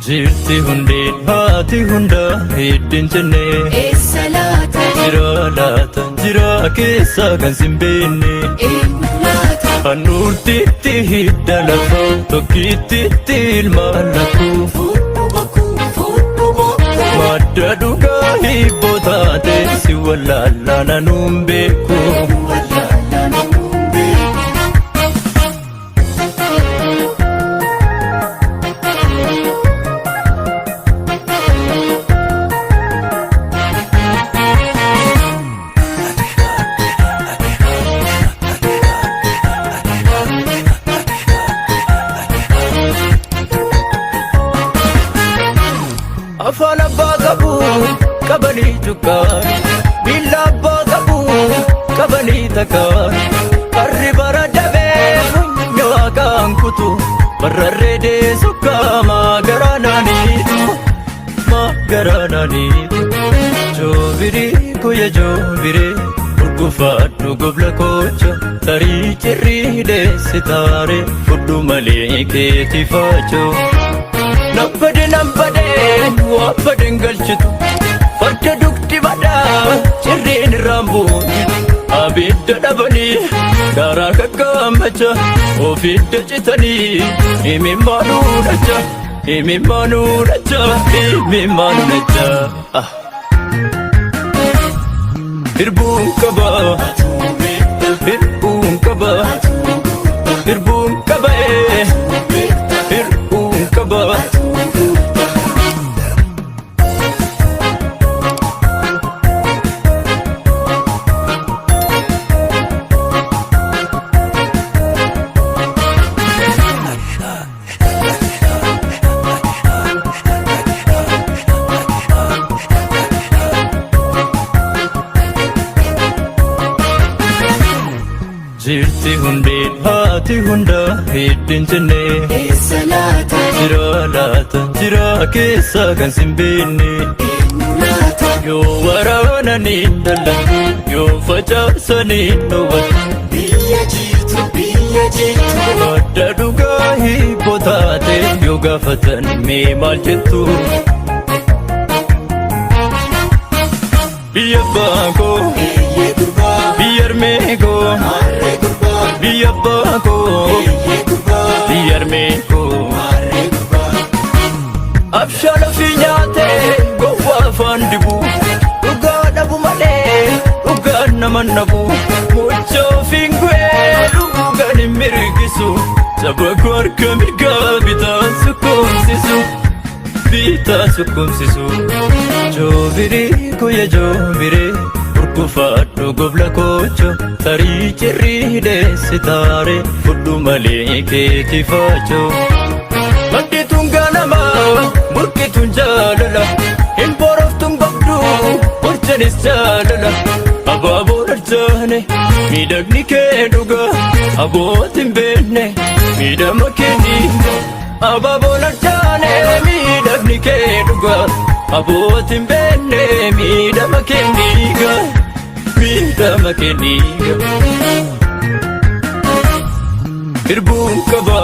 Jirti hundeen haati hunda heddin jennee eessa laata jira laata jira keessa kan simbeenne eenyu laata handhuurtiitti hidda lafa tokkittiitti ilmaan lakkuu fudhu bokkuu madda dhugaa hibboo taate si wallaalaa nanuun beeku afaan abbaa qabu qabanii tukkaan miila abbaa qabu qabanii takkaan qarri bara dabee funyoo kaan kutu barrarree deessu kaamaa garaanaaniitu joobirii kuyya joobiree urgufaadhu gobla koocho tarii cirrii deessi taare fudhu malee keetii faachoo Nambade wabbadeen galchitu farda dugdi badaa cirriin raambuun abidda dhabanii daraa kakkaammacha ofidda citanii himimmaanuu dhacha hirbuun qaba hirbuun qaba hirbuun qaba hirbuun qaba Jirti hundeen haati hunda heddin jennee eessa laata jira keessa kan simbeenne eenyu laata yoo waraananii dallantu yoo facaasanii dhowwatu biyya jirtu madda dhugaa hibboo taate yoo gaafatan mee maal jettu biyya abbaa koo eeyyee gurbaa biyya harmee koo harree gurbaa biyya abbaa koo eeyyee gurbaa biyya harmee koo harree gurbaa abshaan ofii nyaatee gowwaa afaan dibu dhugaa dhabu malee dhugaan nama nabu mucha ofiin gu'ee dhugaan hin mirgisu saba koo harka mirgaa bitaa sukkumsisu joobirii kuyya joobiree urgufaadhu gobla koocho tarii cirrii deessi taare fudhu malee keetii faachoo maddituun ganamaa murkituun jaalala hin boroftuun babduu horchanis jaalala abaaboo dharjaane miidhagni kee dhugaa abootiin beenne miidhama kee dhiiga abaaboo dharjaane miidhagni kee dhugaa abootiin beenne miidhama kee dhiiga hirbuun qaba